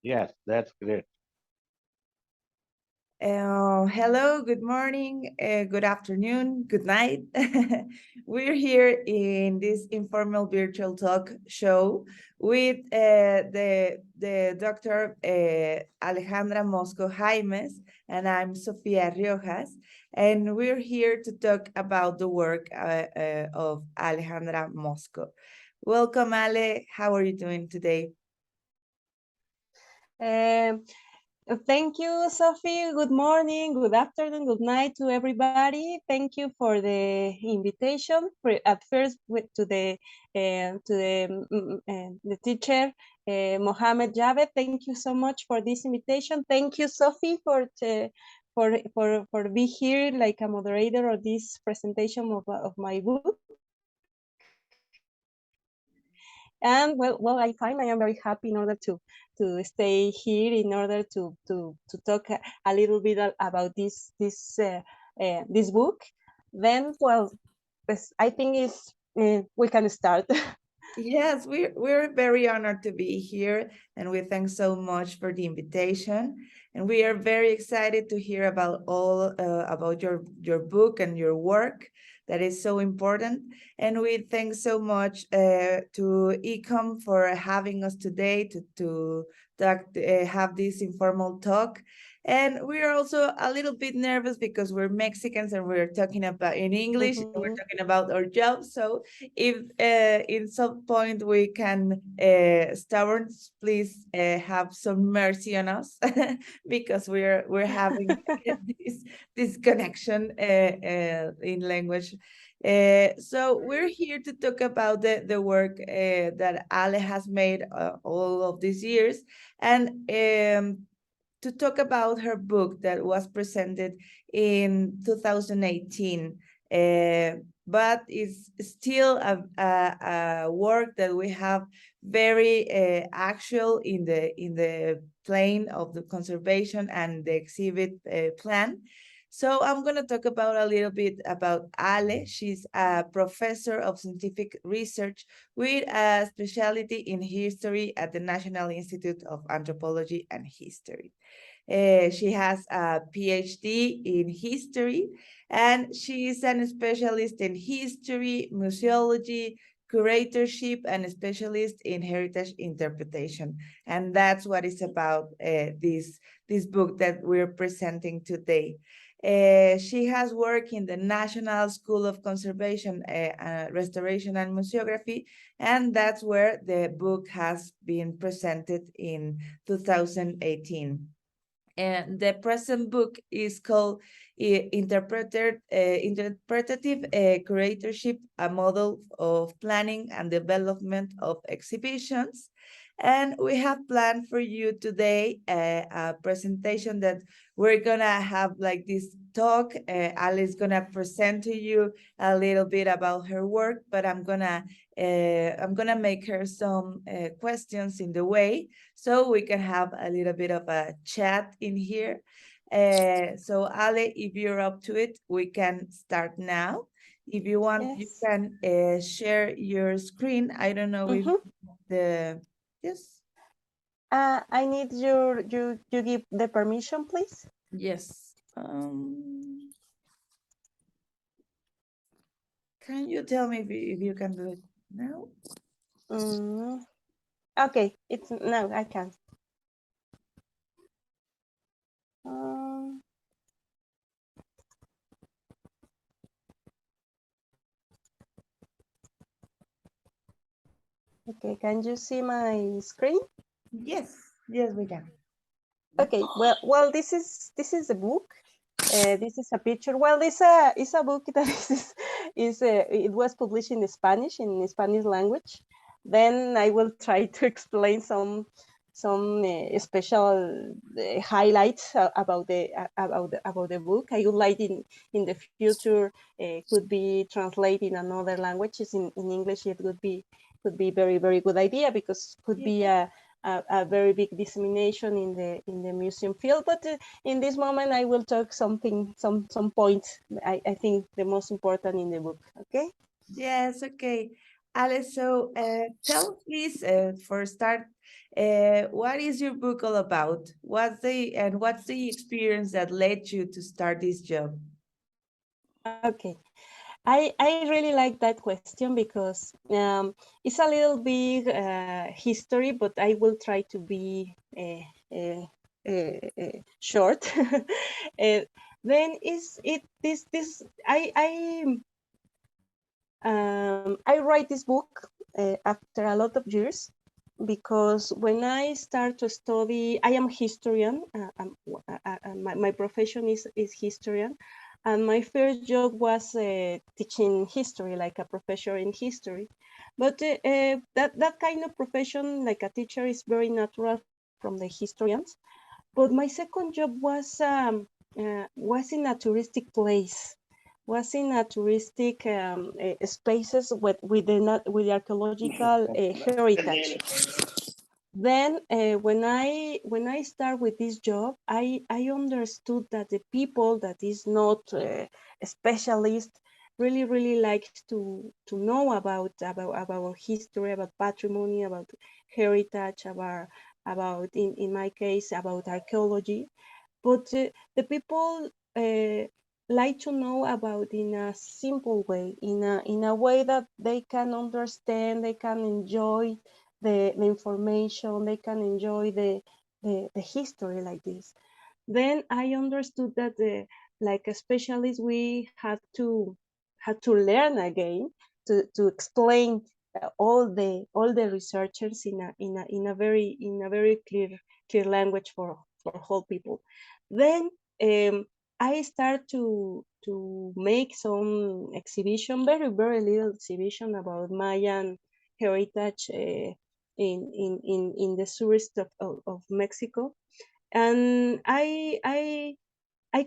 Yes, that's great. Hello, good morning, good afternoon, good night. We're here in this informal virtual talk show with the Dr. Alejandra Mosco Jaims, and I'm Sofia Riojas, and we're here to talk about the work of Alejandra Mosco. Welcome, Ale. How are you doing today? Um, Thank you, Sophie. Good morning, good afternoon, good night to everybody. Thank you for the invitation. At first, the teacher, Mohammed Javed. Thank you so much for this invitation. Thank you, Sophie, for be here like a moderator of this presentation of my book. And well, I find I am very happy in order to stay here in order to talk a little bit about this book. Then, well, I think it's we can start. Yes, we're very honored to be here, and we thank so much for the invitation. And we are very excited to hear about all about your book and your work that is so important. And we thank so much to ICOM for having us today to talk, have this informal talk. And we are also a little bit nervous because we're Mexicans and we're talking about in English, and we're talking about our jobs. So if in some point we can stubborn, please have some mercy on us because we're having this connection in language. So we're here to talk about the work that Ale has made all of these years, and to talk about her book that was presented in 2018. But it's still a work that we have very actual in the plane of the conservation and the exhibit plan. So I'm going to talk about a little bit about Ale. She's a professor of scientific research with a specialty in history at the National Institute of Anthropology and History. She has a PhD in history, and she is an specialist in history, museology, curatorship, and a specialist in heritage interpretation. And that's what is about this book that we're presenting today. She has worked in the National School of Conservation, Restoration, and Museography, and that's where the book has been presented in 2018. And the present book is called Interpretive Curatorship, a Model of Planning and Development of Exhibitions. And we have planned for you today a presentation that we're gonna have like this talk. Ali's gonna present to you a little bit about her work, but I'm gonna make her some questions in the way, so we can have a little bit of a chat in here. So Ale, if you're up to it, we can start now. If you want, you Yes. can share your screen. I don't know if the, yes, I need you give the permission, please. yes. Can you tell me if you can do it now? Okay, it's no, I can. Um, okay, can you see my screen? Yes, yes, we can. Okay, well, this is a book. This is a picture. Well, it's a book that it was published in Spanish, in Spanish language. Then I will try to explain some special highlights about the book. I would like in the future could be translated in another languages. In English, it could be very good idea, because could be a very big dissemination in the museum field. But in this moment, I will talk some points I think the most important in the book. Okay. Yes, okay. Ale, so tell please, for a start, what is your book all about? What's the experience that led you to start this job? Okay, I really like that question because it's a little bit history, but I will try to be short. Then is it this I write this book after a lot of years because when I start to study, I am historian. My profession is historian, and my first job was teaching history, like a professor in history. But that kind of profession, like a teacher, is very natural from the historians. But my second job was in a touristic place, was in a touristic spaces with the archaeological heritage. Then when I start with this job, I understood that the people that is not a specialist really likes to know about history, about patrimony, about heritage, about in my case about archaeology. But the people like to know about in a simple way, in a way that they can understand, they can enjoy the information, they can enjoy the history like this. Then I understood that like a specialist, we had to learn again to explain all the researchers in a very clear language for whole people. Then I start to make some exhibition, very little exhibition about Mayan heritage in the surest of Mexico, and I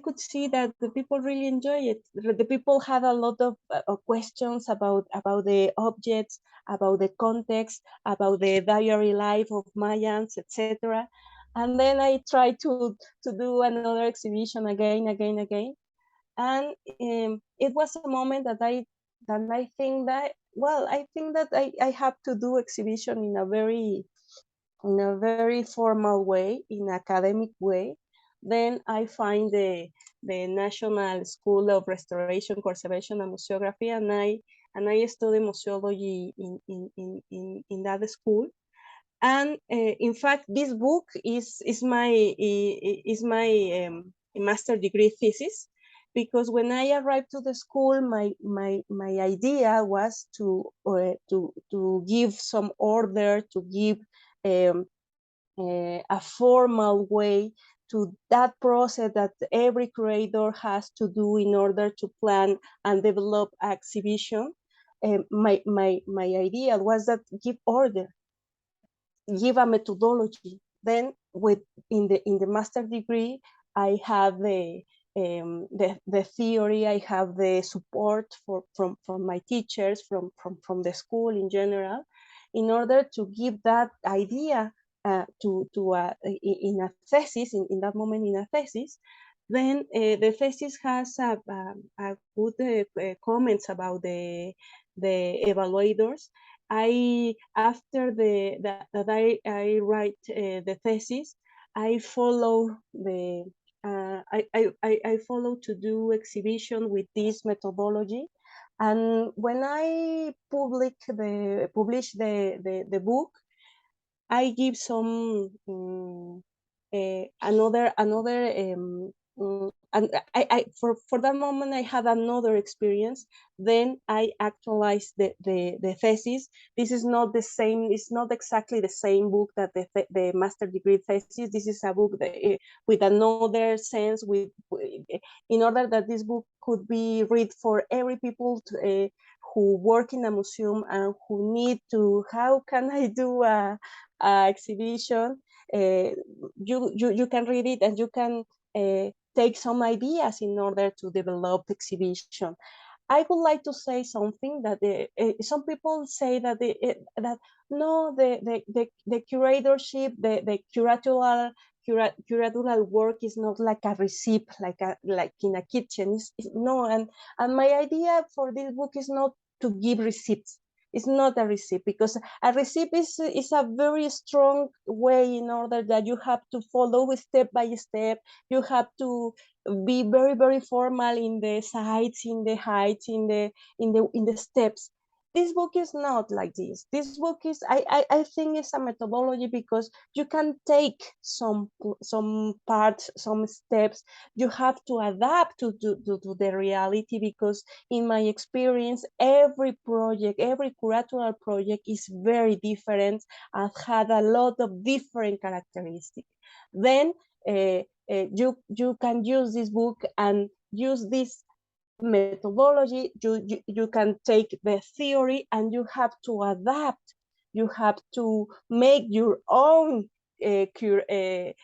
could see that the people really enjoy it. The people had a lot of questions about the objects, about the context, about the diary life of Mayans, etc. And then I tried to do another exhibition again, and it was a moment that I think that, well, I think that I have to do exhibition in a very formal way, in academic way. Then I find the National School of Restoration, Conservation, and Museography, and I study museology in that school. And in fact, this book is my master degree thesis, because when I arrived to the school, my idea was to give some order, to give um, a formal way to that process that every curator has to do in order to plan and develop exhibition. My idea was that give order, give a methodology. Then in the master degree, I have the theory, I have the support from my teachers, from the school in general, in order to give that idea in a thesis, in that moment in a thesis. Then the thesis has a good comments about the evaluators. After that I write the thesis, I follow I follow to do exhibition with this methodology. And when I publish the book, I give some another and for that moment I had another experience. Then I actualized the thesis. This is not the same. It's not exactly the same book that the master degree thesis. This is a book that, with another sense. In order that this book could be read for every people who work in a museum and who need to. How can I do a exhibition? You can read it and you can take some ideas in order to develop exhibition. I would like to say something that some people say that no, the curatorship, the curatorial work is not like a recipe, like in a kitchen. No, and my idea for this book is not to give receipts. It's not a receipt, because a receipt is a very strong way in order that you have to follow step by step. You have to be very, very formal in the sides, in the heights, in the steps. This book is not like this. This book is, I think it's a methodology, because you can take some parts, some steps. You have to adapt to the reality, because in my experience, every project, every curatorial project is very different and had a lot of different characteristics. Then you can use this book and use this methodology. You can take the theory and you have to adapt. You have to make your own curatorial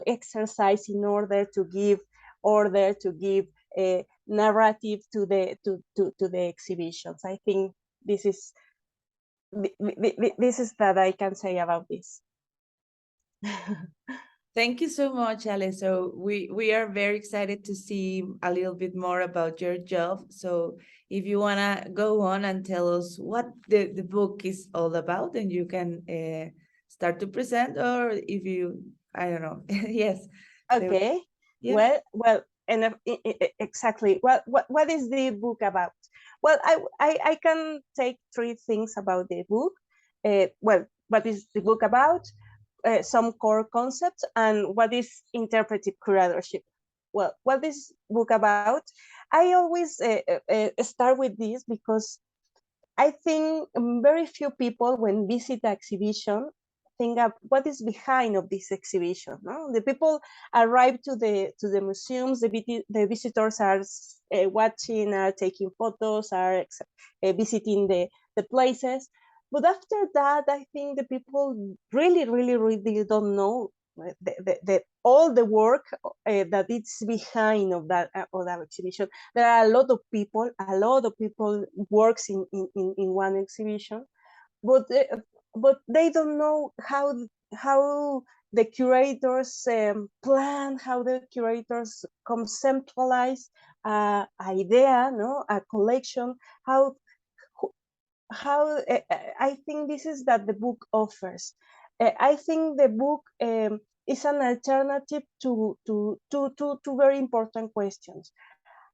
exercise in order to give a narrative to the exhibitions. I think this is that I can say about this. Thank you so much, Ale. So we are very excited to see a little bit more about your job. So if you want to go on and tell us what the book is all about, then you can start to present, or if you, I don't know. Yes. Okay. Yeah. Well, and exactly. Well, what is the book about? Well, I can take three things about the book. Well, what is the book about? Some core concepts, and what is interpretive curatorship. Well, what is book about? I always start with this, because I think very few people, when visit the exhibition, think of what is behind of this exhibition. No? The people arrive to the museums. The visitors are watching, are taking photos, are visiting the places. But after that, I think the people really don't know all the work that is behind of that exhibition. There are a lot of people works in one exhibition, but they don't know how the curators plan, how the curators conceptualize idea, no, a collection, how I think this is that the book offers. I think the book is an alternative to very important questions.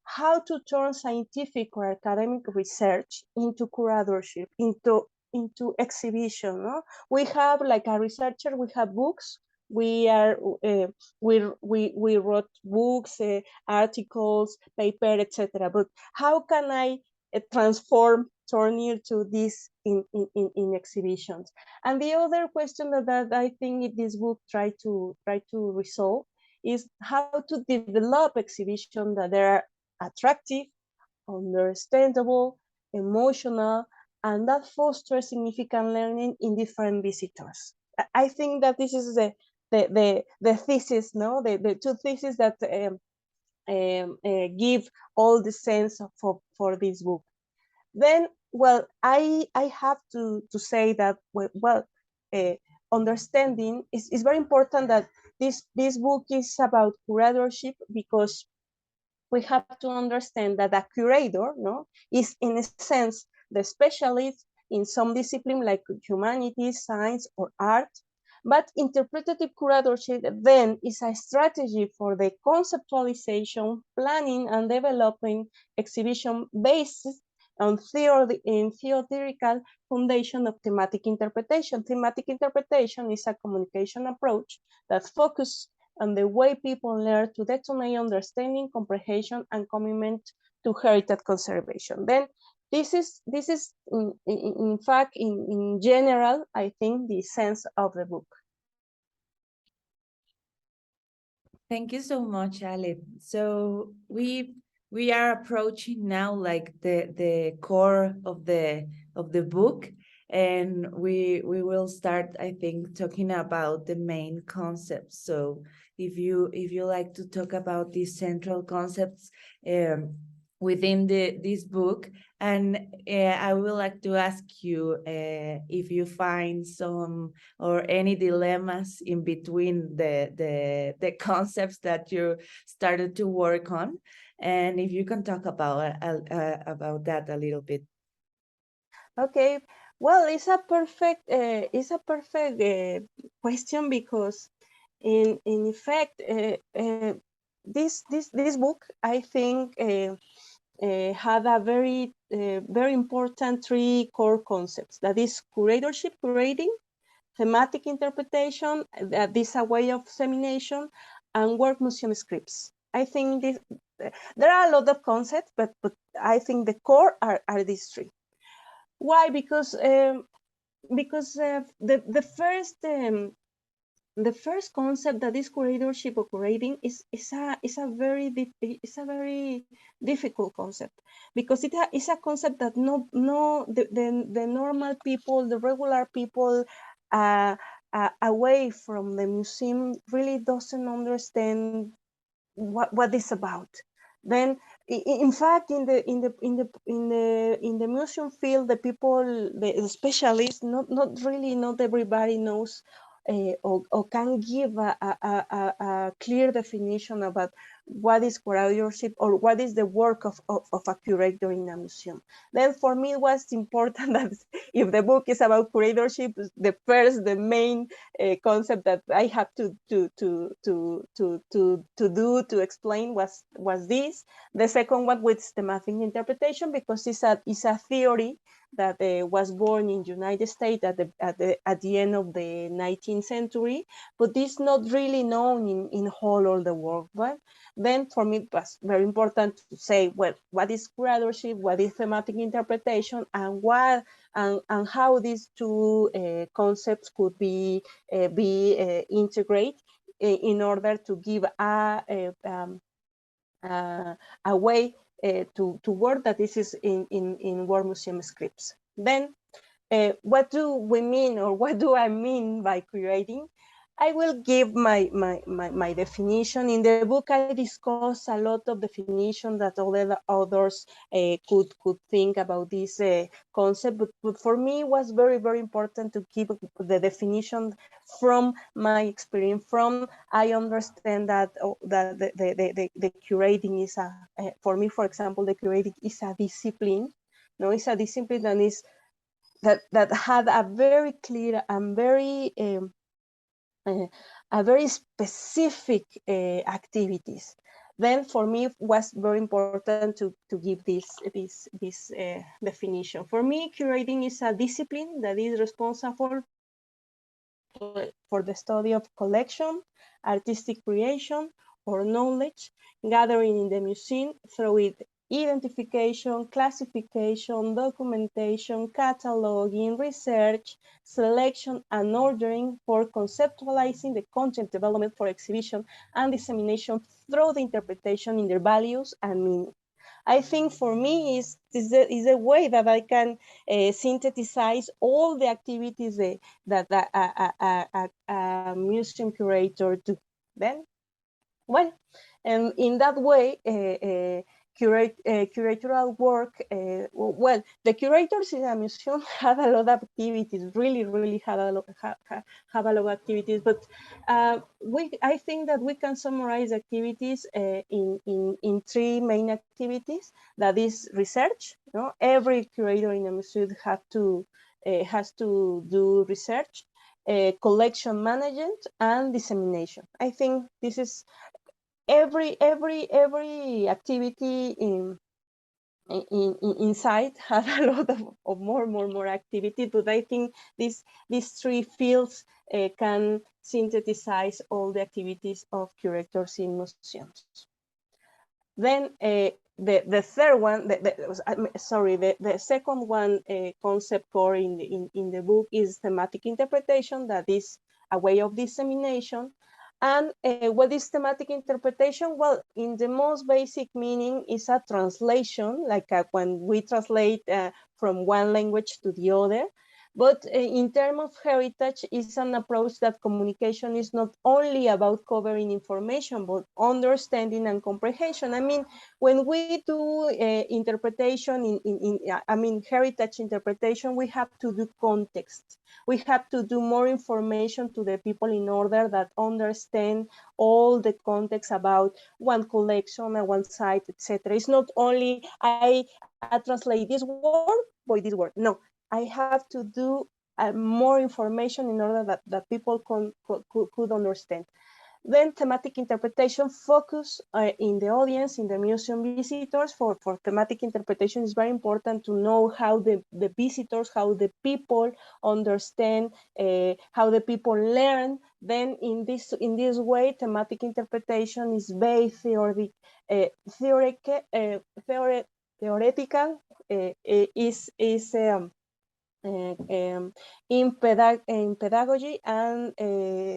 How to turn scientific or academic research into curatorship, into exhibition. No? We have, like a researcher, we have books. We wrote books, articles, paper, etc. But how can I turn into this in exhibitions? And the other question that I think this book try to resolve is how to develop exhibitions that are attractive, understandable, emotional, and that fosters significant learning in different visitors. I think that this is the thesis, no, the two theses that give all the sense for this book. Then, well, I have to say that, well, understanding is very important, that this book is about curatorship, because we have to understand that a curator, no, is in a sense the specialist in some discipline like humanities, science, or art. But interpretative curatorship then is a strategy for the conceptualization, planning, and developing exhibition based on theoretical foundation of thematic interpretation. Thematic interpretation is a communication approach that focuses on the way people learn to detonate understanding, comprehension, and commitment to heritage conservation. Then this is in fact, in general, I think, the sense of the book. Thank you so much, Ale. So we are approaching now like the core of the book, and we will start, I think, talking about the main concepts. So if you like to talk about these central concepts within this book, and I would like to ask you if you find some or any dilemmas in between the concepts that you started to work on, and if you can talk about that a little bit. Okay, well, it's a perfect question, because in effect, this book, I think, had a very important three core concepts. That is curatorship, curating, thematic interpretation, that is a way of dissemination, and work museum scripts. I think there are a lot of concepts, but I think the core are these three. Why? Because the first concept, that is curatorship or curating, is a very difficult concept, because it's a concept that the normal people, the regular people, uh, away from the museum, really doesn't understand what it's about. Then, in fact, in the museum field, the people, the specialists, not everybody knows, or can give a clear definition about what is curatorship, or what is the work of a curator in a museum. Then, for me, it was important that if the book is about curatorship, the main concept that I have to explain was this. The second one was thematic interpretation, because it's a theory that was born in United States at the end of the 19th century, but it's not really known in all the world. But then, for me, it was very important to say, well, what is curatorship, what is thematic interpretation, and how these two concepts could be integrated in order to give a way to work that this is in World Museum scripts. Then, what do we mean, or what do I mean by curating? I will give my definition. In the book, I discuss a lot of definition that other authors could think about this concept, but for me, it was very important to give the definition from my experience. From I understand that the curating is for me, for example, the curating is a discipline. No, it's a discipline that had a very clear and a very specific activities. Then, for me, it was very important to give this definition. For me, curating is a discipline that is responsible for the study of collection, artistic creation, or knowledge gathering in the museum through its identification, classification, documentation, cataloging, research, selection, and ordering, for conceptualizing the content development for exhibition and dissemination through the interpretation in their values and meaning. I think for me is a way that I can synthesize all the activities that a museum curator do. Then, well, and in that way, curatorial work, well, the curators in a museum have a lot of activities, really have a lot of activities, but I think that we can summarize activities in three main activities. That is research. You know, every curator in a museum has to do research, collection management, and dissemination. I think this is every activity inside has a lot of more activity, but I think these three fields can synthesize all the activities of curators in museums. Then the third one, the second one concept core in the book is thematic interpretation. That is a way of dissemination. And what is thematic interpretation? Well, in the most basic meaning is a translation, like when we translate from one language to the other. But in terms of heritage, it's an approach that communication is not only about covering information, but understanding and comprehension. I mean, when we do interpretation heritage interpretation, we have to do context. We have to do more information to the people in order that understand all the context about one collection and one site, etc. It's not only I translate this word by this word. No, I have to do more information in order that people could understand. Then thematic interpretation focus in the audience, in the museum visitors. For thematic interpretation, it's very important to know how the visitors, how the people understand, how the people learn. Then in this way, thematic interpretation is very theoretical, in pedagogy and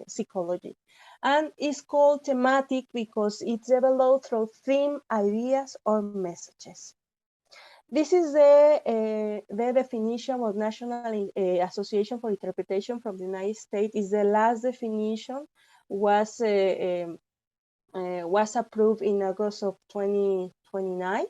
psychology. And it's called thematic because it's developed through theme, ideas, or messages. This is the definition of National Association for Interpretation from the United States. Is the last definition was approved in August of 2029.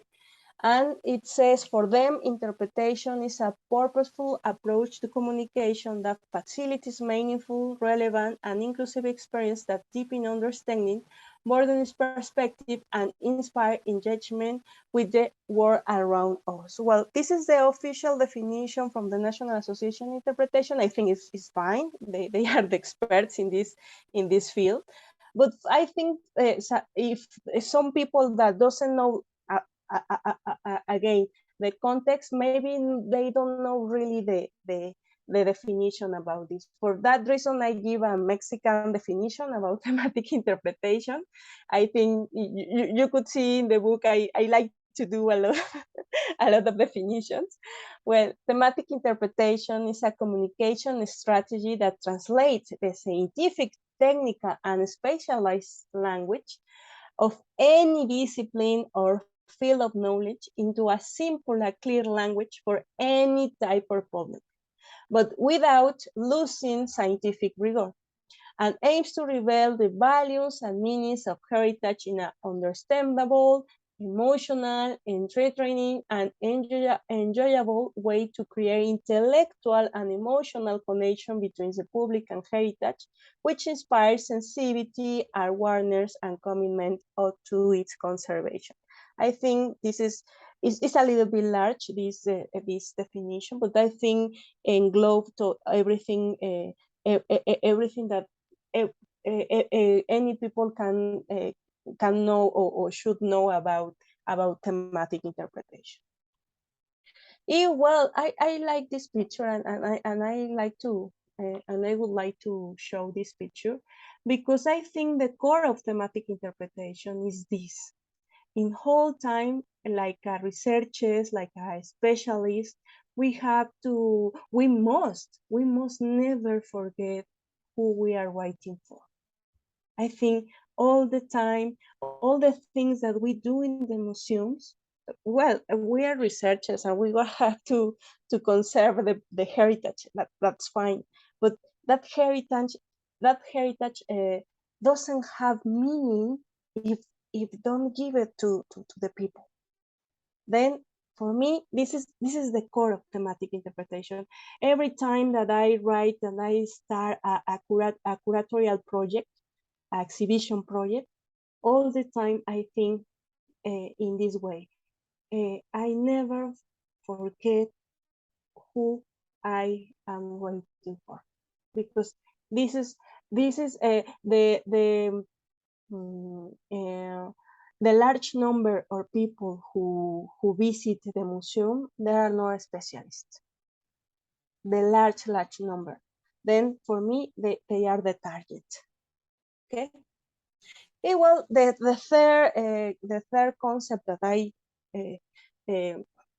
And it says, for them, interpretation is a purposeful approach to communication that facilitates meaningful, relevant, and inclusive experience that deepen understanding, broaden perspective, and inspire engagement with the world around us. Well, this is the official definition from the National Association of Interpretation. I think it's fine. They are the experts in this field. But I think if some people that doesn't know again the context, maybe they don't know really the definition about this. For that reason, I give a Mexican definition about thematic interpretation. I think you could see in the book I like to do a lot a lot of definitions. Well, thematic interpretation is a communication strategy that translates the scientific, technical, and specialized language of any discipline or field of knowledge into a simple and clear language for any type of public, but without losing scientific rigor, and aims to reveal the values and meanings of heritage in an understandable, emotional, entertaining, and enjoyable way to create intellectual and emotional connection between the public and heritage, which inspires sensitivity, awareness, and commitment to its conservation. I think this is a little bit large, this definition, but I think englobe to everything everything that any people can know or should know about thematic interpretation. Well, I like this picture, and I like to and I would like to show this picture because I think the core of thematic interpretation is this. In whole time, like researchers, like a specialist, we must never forget who we are writing for. I think all the time, all the things that we do in the museums, well, we are researchers and we will have to conserve the heritage. That's fine, but that heritage doesn't have meaning if don't give it to the people. Then for me, this is the core of thematic interpretation. Every time that I write and I start a curatorial project, exhibition project, all the time I think in this way. I never forget who I am waiting for, because this is the large number of people who visit the museum. They are not specialists. The large number. Then for me, they are the target. Okay. Well, the third concept that I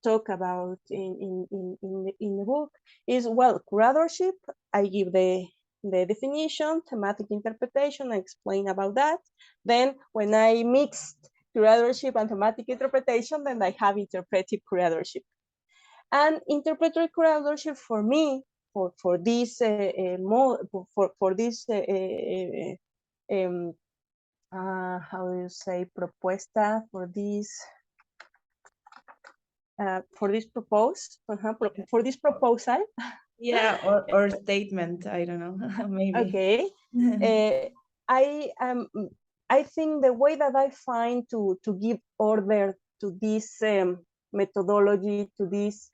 talk about in the book is, well, curatorship. I give the definition, thematic interpretation, I explain about that. Then when I mixed curatorship and thematic interpretation, then I have interpretive curatorship. And interpretive curatorship for me, for this how do you say, propuesta, for this for this proposal. Yeah, or statement, I don't know, maybe. Okay. I think the way that I find to give order to this methodology, to this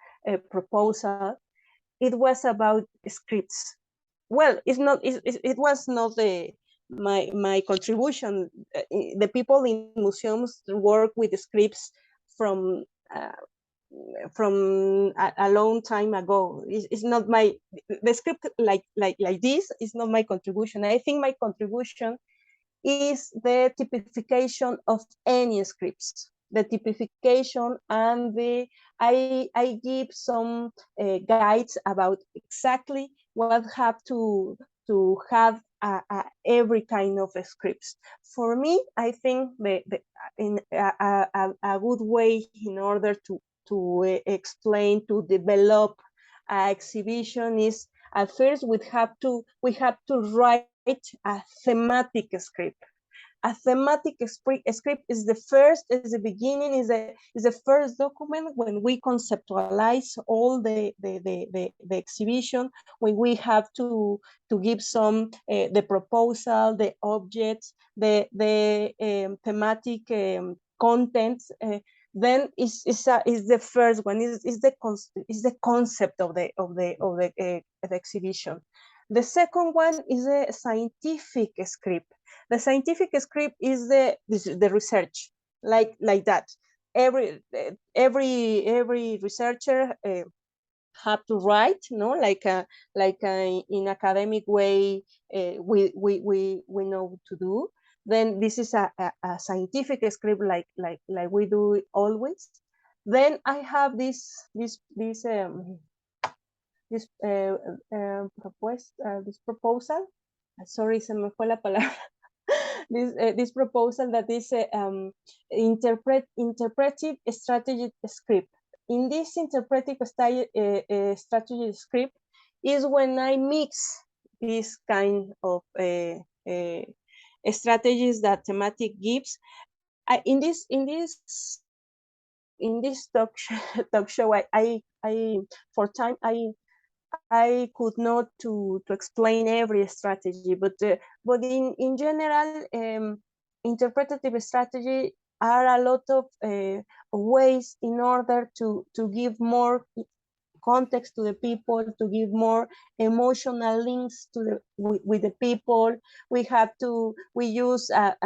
proposal, it was about scripts. Well, it's not. It was not my contribution. The people in museums work with scripts from uh, a long time ago. It's not my the script like this is not my contribution. I think my contribution is the typification of any scripts, the typification, and I give some guides about exactly what have to have every kind of scripts. For me, I think in a good way in order to explain, to develop exhibition is at first we have to write a thematic script. A thematic script is the first, is the beginning, is the first document when we conceptualize all the exhibition, when we have to give some the proposal, the objects, the thematic contents. Then is the first one, is the concept of the exhibition. The second one is a scientific script. The scientific script is the research, like that. Every researcher have to write, no, in academic way. We know to do. Then this is a scientific script, like we do always. Then I have this proposal. Sorry, se me fue la palabra. This proposal that is interpretive strategy script. In this interpretive strategy script is when I mix this kind of strategies that thematic gives. In this talk show, I for time I could not to explain every strategy, but in general, interpretative strategy are a lot of ways in order to give more context to the people, to give more emotional links to with the people. We use a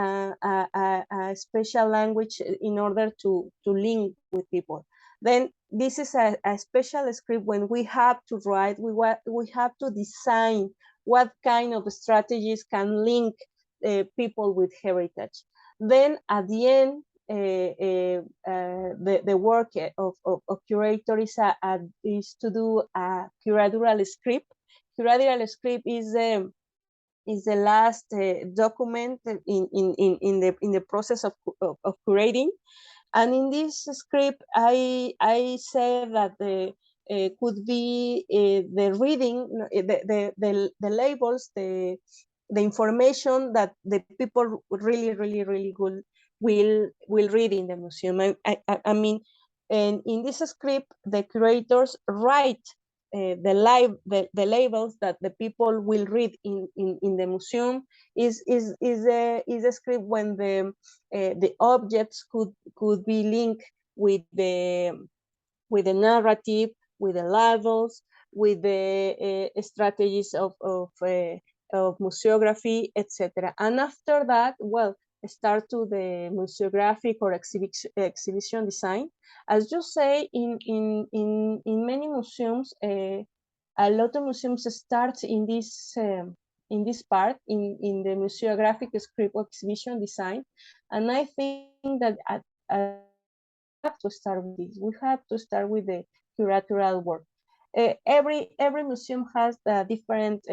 special language in order to link with people. Then this is a special script when we have to write, we have to design what kind of strategies can link people with heritage. Then at the end, the work of curator is to do a curatorial script. Curatorial script is the last document in the process of curating. And in this script, I say that could be the reading, the labels, the information that the people really will read in the museum. I mean, and in this script, the curators write the labels that the people will read in the museum. Is a script when the objects could be linked with the narrative, with the labels, with the strategies of museography, etc. And after that, well, start to the museographic or exhibition design. As you say, in many museums, a lot of museums start in this part, in the museographic script exhibition design. And I think that have to start with this. We have to start with the curatorial work. Every museum has different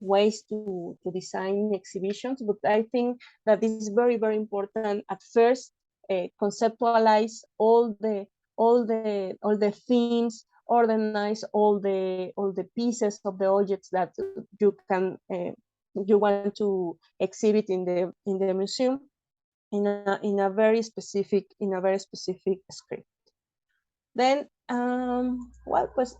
ways to design exhibitions, but I think that is very important at first. Conceptualize all the themes, organize all the pieces of the objects that you want to exhibit in the museum in a very specific script. Then well, pues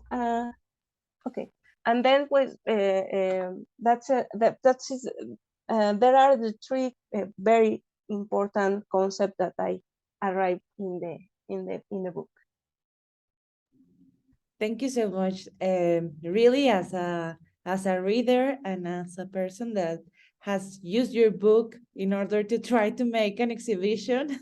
okay, and then pues that's there are the three very important concepts that I arrived in the book. Thank you so much. Really, as a reader and as a person that has used your book in order to try to make an exhibition,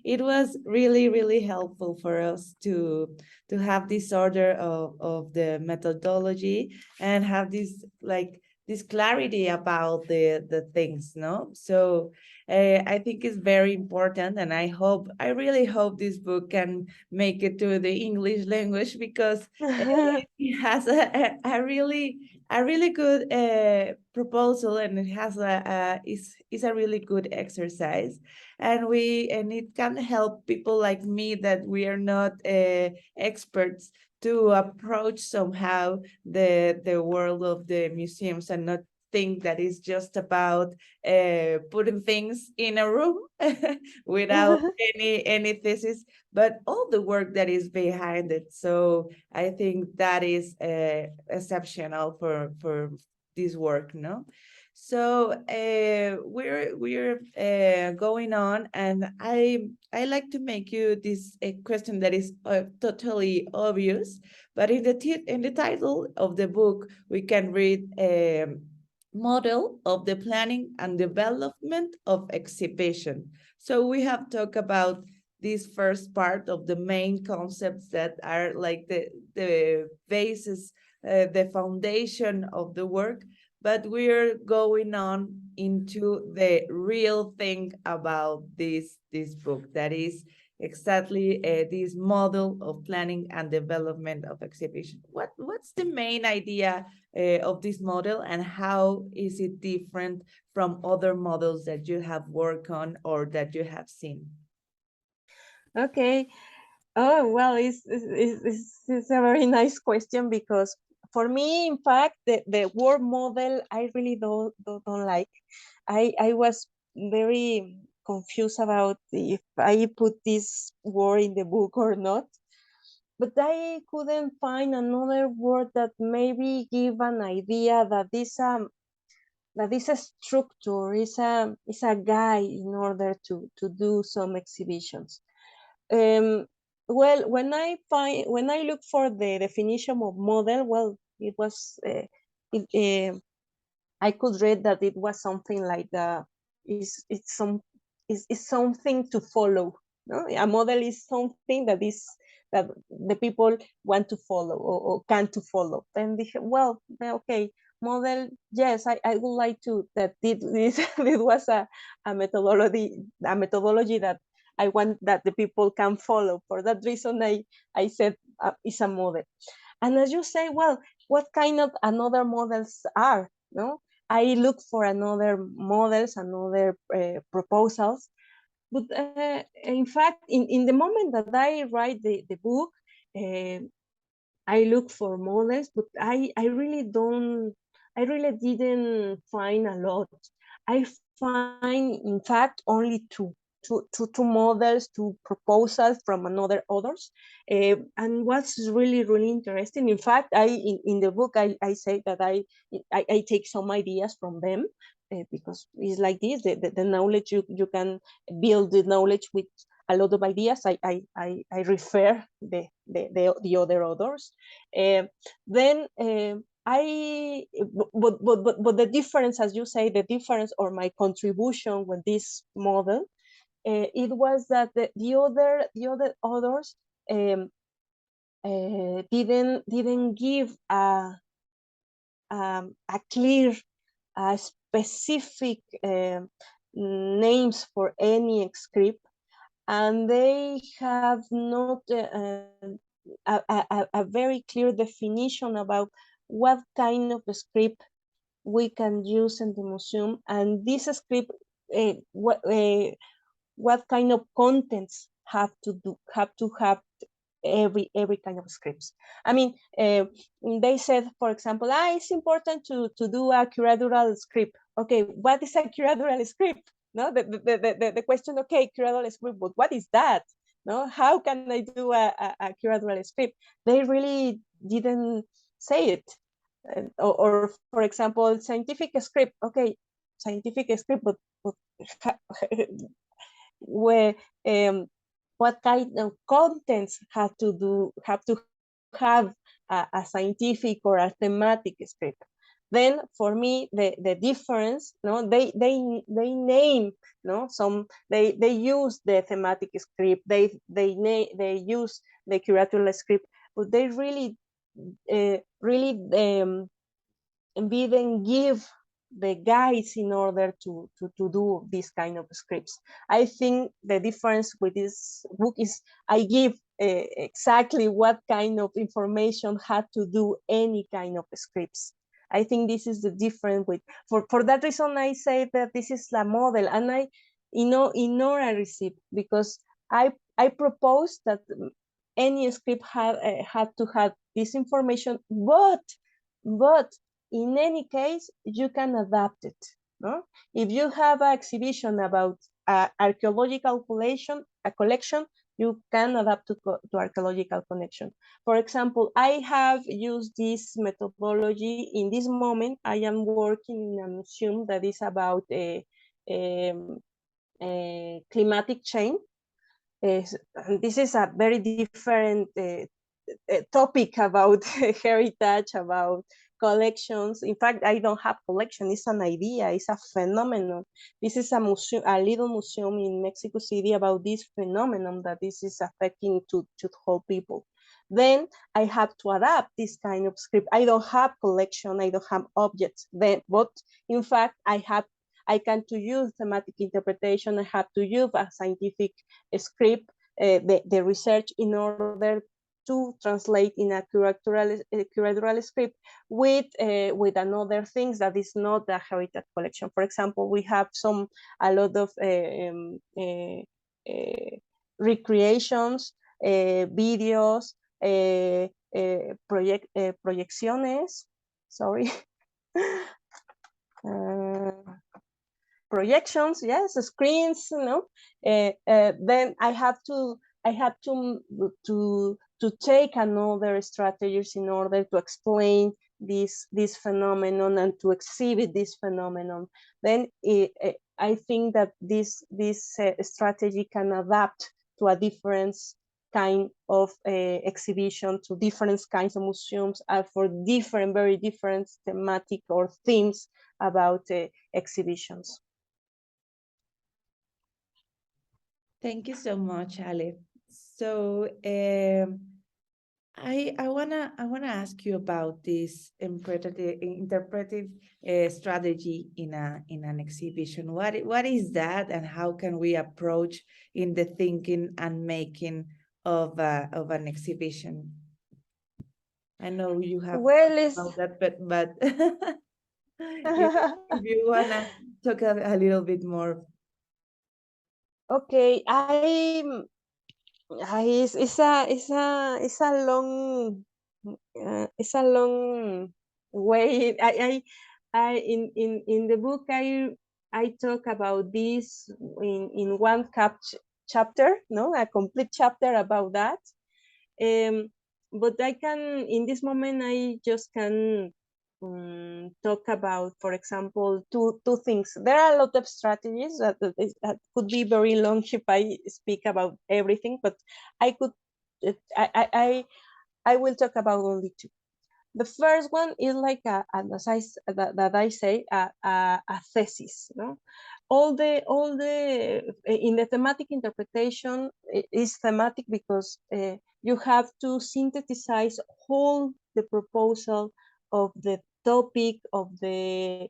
it was really, really helpful for us to have this order of the methodology and have this like this clarity about the things, no? So I think it's very important, and I really hope this book can make it to the English language because it has a really good proposal, and it has is a really good exercise, and it can help people like me that we are not experts to approach somehow the world of the museums and not think that it's just about putting things in a room without any thesis, but all the work that is behind it. So I think that is exceptional for this work, no? So we're going on, and I like to make you this a question that is totally obvious, but in the title of the book we can read model of the planning and development of exhibition. So we have talked about this first part of the main concepts that are like the basis, the foundation of the work, but we're going on into the real thing about this book, that is exactly this model of planning and development of exhibition. What's the main idea of this model, and how is it different from other models that you have worked on or that you have seen? Okay. Oh, well, it's a very nice question, because for me, in fact, the word model, I really don't like. I was very confused about if I put this word in the book or not, but I couldn't find another word that maybe give an idea that is a structure, is a guide in order to do some exhibitions. Um, well, when I look for the definition of model, well, it was I could read that it was something like is something to follow. No, a model is something that the people want to follow, or can to follow. Then well, okay, model. Yes, I would like to that this it was a methodology that I want that the people can follow. For that reason, I said it's a model. And as you say, well, what kind of another models are? No, I look for another models, another proposals. But in fact, in the moment that I write the book, uh, I look for models, but I really didn't find a lot. I find, in fact, only two models, two proposals from another others. And what's really interesting, in fact, in the book, I say that I take some ideas from them, because it's like this, the knowledge, you can build the knowledge with a lot of ideas. I refer the other authors. Then but the difference, as you say, the difference or my contribution with this model, it was that the other authors didn't give a clear, specific names for any script, and they have not a very clear definition about what kind of script we can use in the museum, and this script, what kind of contents have to have every kind of scripts. I mean, they said, for example, it's important to do a curatorial script. Okay, what is a curatorial script? No, the question, okay, curatorial script, but what is that? No, how can I do a curatorial script? They really didn't say it. Or for example, scientific script. Okay, scientific script, but where what kind of contents have to have a scientific or a thematic script. Then for me, the difference, no, they name, no, some they use the thematic script, they use the curatorial script, but they really didn't give the guides in order to do this kind of scripts. I think the difference with this book is I give exactly what kind of information had to do any kind of scripts. I think this is the difference with, for that reason, I say that this is the model, and I, ignore a receipt, because I propose that any script had to have this information, but in any case, you can adapt it. No? If you have an exhibition about archaeological collection, you can adapt to archaeological connection. For example, I have used this methodology. In this moment, I am working in a museum that is about a climatic change. This is a very different topic about heritage, about collections. In fact, I don't have collection. It's an idea. It's a phenomenon. This is a museum, a little museum in Mexico City about this phenomenon that this is affecting to whole people. Then I have to adapt this kind of script. I don't have collection. I don't have objects. Then, but in fact, I can to use thematic interpretation. I have to use a scientific script, the research, in order to translate in a curatorial script with another things that is not the heritage collection. For example, we have a lot of recreations, videos, proyecciones, sorry. Projections, yes, screens, then I have to take another strategies in order to explain this phenomenon and to exhibit this phenomenon. Then I think that this strategy can adapt to a different kind of exhibition, to different kinds of museums, for very different thematic or themes about exhibitions. Thank you so much, Ale. So I wanna ask you about this interpretive strategy in an exhibition. What is that, and how can we approach in the thinking and making of an exhibition? I know you have about that, but if you wanna talk a little bit more. Okay, it's a long way. In the book I talk about this in one chapter, no, a complete chapter about that. But I can, in this moment, I just can talk about, for example, two things. There are a lot of strategies that could be very long if I speak about everything, but I will talk about only two. The first one is like as I say, a thesis. No? All the in the thematic interpretation is thematic because you have to synthesize all the proposal of the topic of the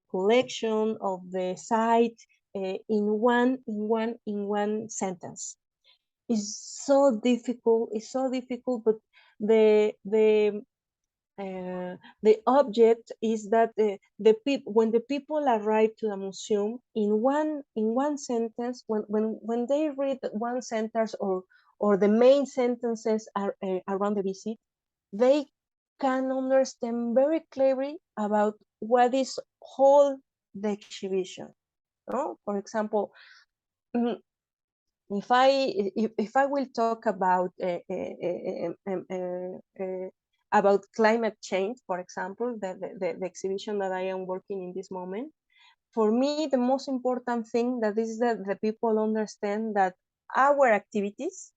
collection of the site in one sentence. It's so difficult. It's so difficult, but the object is that when the people arrive to the museum in one sentence, when they read one sentence or the main sentences are around the visit, they can understand very clearly about what is whole the exhibition. No? For example, if I will talk about climate change, for example, the exhibition that I am working in this moment, for me the most important thing that is that the people understand that our activities,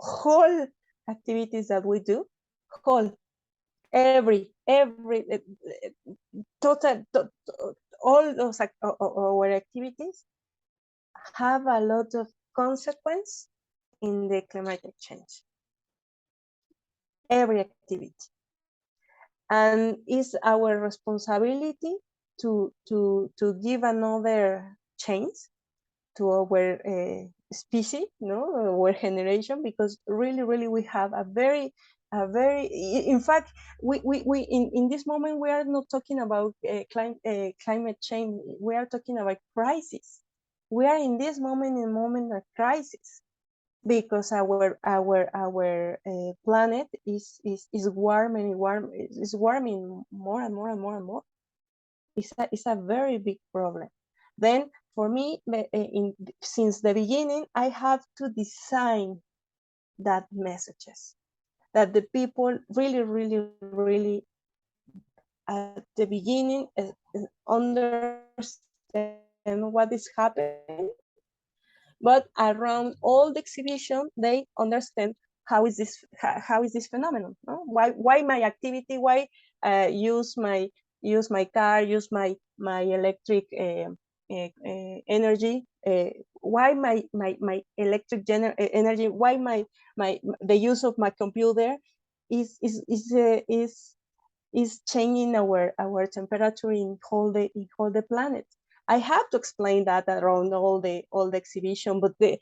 whole activities that we do, whole, every total, all those our activities have a lot of consequence in the climate change. Every activity, and it's our responsibility to give another chance to our species, no, our generation, because really we have a very, in fact, we in this moment we are not talking about climate change. We are talking about crisis. We are in this moment in a moment of crisis, because our planet is warming, is warming more and more and more and more. It's a very big problem. Then for me, since the beginning, I have to design that messages that the people really at the beginning understand what is happening. But around all the exhibition, they understand how is this phenomenon? No? Why my activity? Why use my car? Use my electric energy? Why my electric energy? Why the use of my computer is changing our temperature in whole the planet? I have to explain that around all the exhibition, but the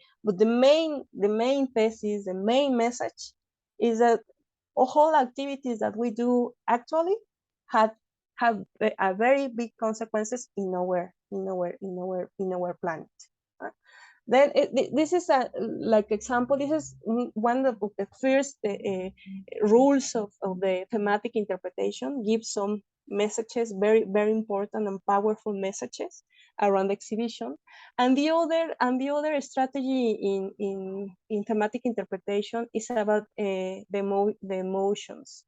main thesis, the main message is that all activities that we do actually have a very big consequences in our planet. Then this is a like example. This is one of the first rules of the thematic interpretation. Give some messages, very important and powerful messages around the exhibition. And the other strategy in thematic interpretation is about the emotions.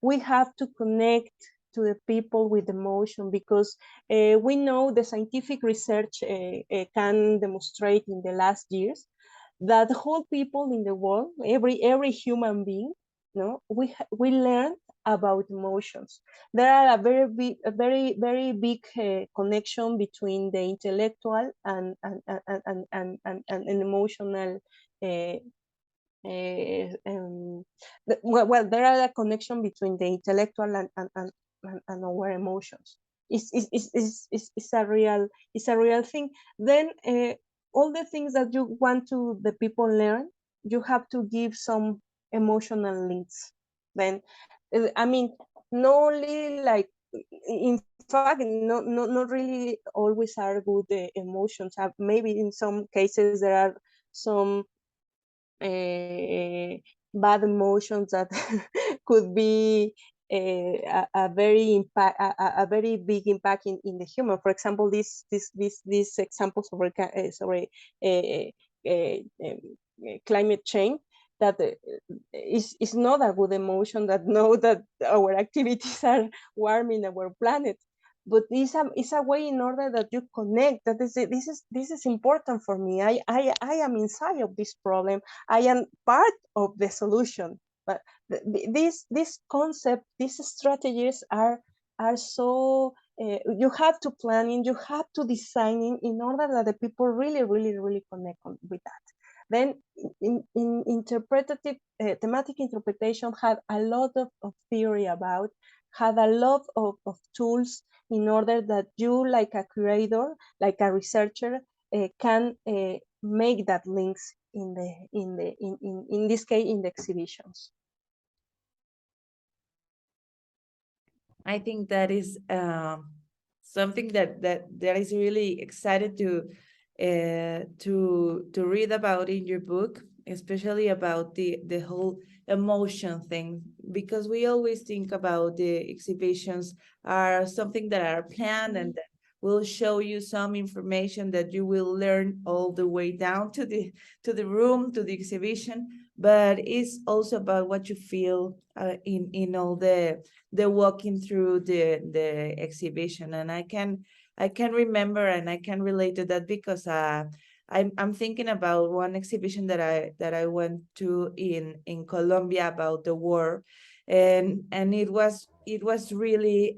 We have to connect to the people with emotion, because we know the scientific research can demonstrate in the last years that the whole people in the world, every human being, no, we learn about emotions. There are a very big connection between the intellectual and an emotional well, there are a connection between the intellectual and our emotions. It's a real thing. Then all the things that you want to the people learn, you have to give some emotional links. Then I mean, not only like, in fact, not really always are good emotions. Maybe in some cases there are some bad emotions that could be a very big impact in the human. For example, these examples of climate change, that is not a good emotion, that know that our activities are warming our planet. But it's a way in order that you connect, that this is important for me. I am inside of this problem. I am part of the solution. But this concept, these strategies are so you have to planning, you have to designing in order that the people really connect with that. Then in interpretative thematic interpretation had a lot of theory about, had a lot of tools in order that you, like a curator, like a researcher, can make that links in this case in the exhibitions. I think that is something that is really excited to read about in your book, especially about the whole emotion thing, because we always think about the exhibitions are something that are planned and that will show you some information that you will learn all the way down to the room, to the exhibition, but it's also about what you feel in all the walking through the exhibition. And I can remember and I can relate to that, because I'm thinking about one exhibition that I went to in Colombia about the war. and it was really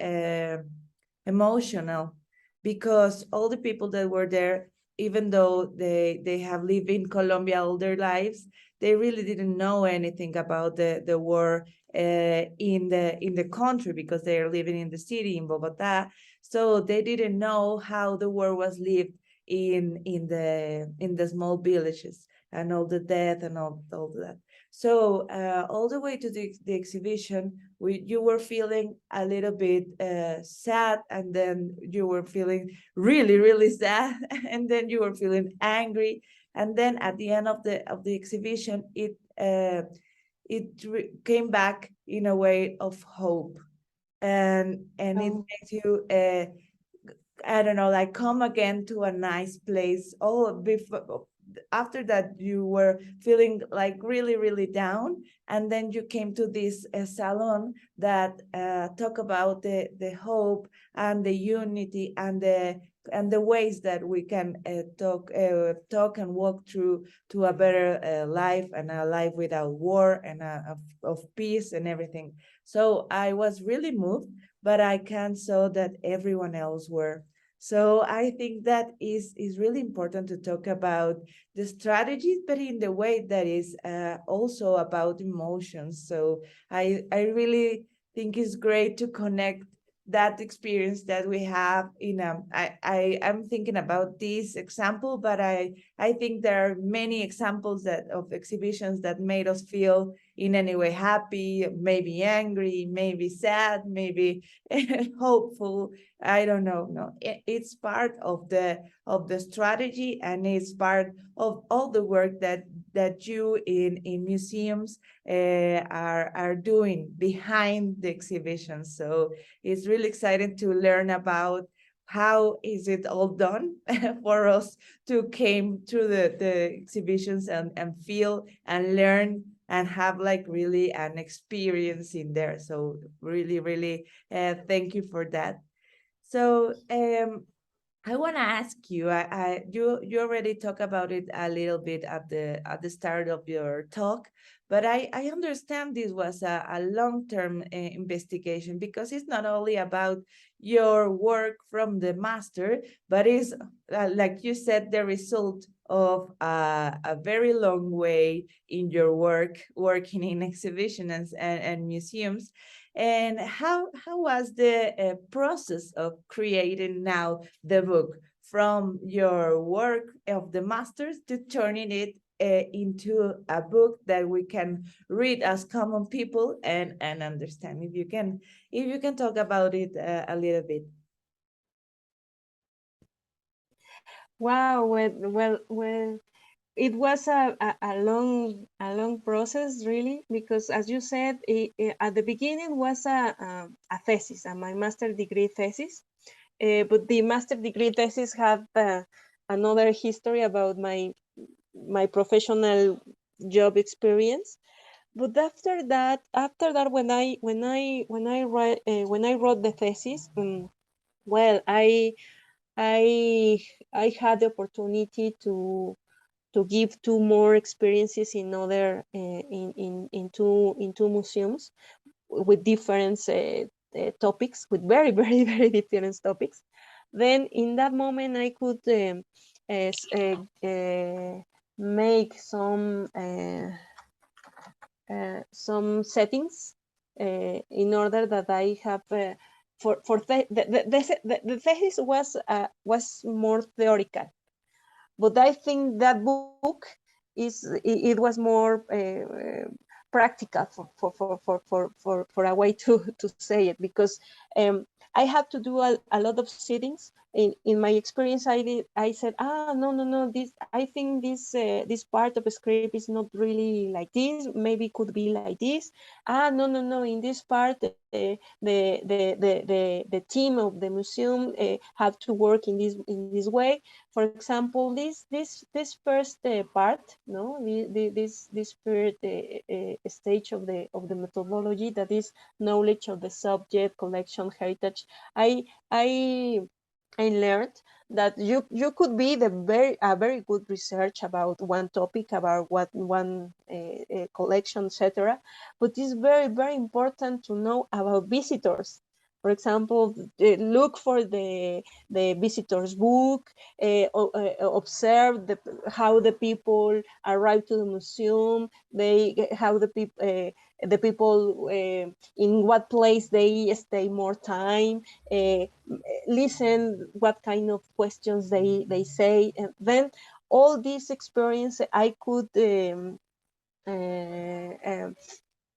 emotional, because all the people that were there, even though they have lived in Colombia all their lives, they really didn't know anything about the war in the country, because they are living in the city in Bogota. So they didn't know how the war was lived in the small villages, and all the death and all that. So all the way to the exhibition, you were feeling a little bit sad, and then you were feeling really, really sad, and then you were feeling angry, and then at the end of the exhibition, it came back in a way of hope, and it makes you I don't know, like come again to a nice place. Oh, before after that you were feeling like really, really down, and then you came to this salon that talk about the hope and the unity and the ways that we can talk and walk through to a better life, and a life without war, and of peace and everything. So I was really moved, but I can saw that everyone else were. So I think that is really important to talk about the strategies, but in the way that is also about emotions. So I really think it's great to connect that experience that we have in I'm thinking about this example, but I think there are many examples that of exhibitions that made us feel in any way happy, maybe angry, maybe sad, maybe hopeful. I don't know. No, it's part of the strategy, and it's part of all the work that you in museums are doing behind the exhibition. So it's really exciting to learn about how is it all done for us to came through the exhibitions and feel and learn and have like really an experience in there. So really, really thank you for that. So I want to ask you. You already talked about it a little bit at the start of your talk, but I understand this was a long-term investigation, because it's not only about your work from the master, but is like you said, the result of a very long way in your work working in exhibitions and museums. And how was the process of creating now the book, from your work of the masters to turning it into a book that we can read as common people and understand? If you can talk about it a little bit. Wow, well, it was a long process, really, because as you said, at the beginning was a thesis, my master degree thesis, but the master degree thesis had another history about my professional job experience. But after that, when I wrote the thesis, well, I I had the opportunity to give two more experiences in other in two museums with different topics, with very very different topics. Then in that moment I could make some settings in order that I have for the thesis was more theoretical, but I think that book it was more practical for a way to say it, because I had to do a lot of sittings. In my experience, I said, no, this I think this part of the script is not really like this. Maybe it could be like this. No, in this part, the team of the museum have to work in this way. For example, this first part, no, this first stage of the methodology, that is knowledge of the subject, collection, heritage. I I learned that you could be a very good research about one topic, about one collection, etc. But it's very important to know about visitors. For example, look for the visitors book, observe how the people arrive to the museum, how the people in what place they stay more time. Uh, Listen what kind of questions they say, and then all this experience I could uh, um,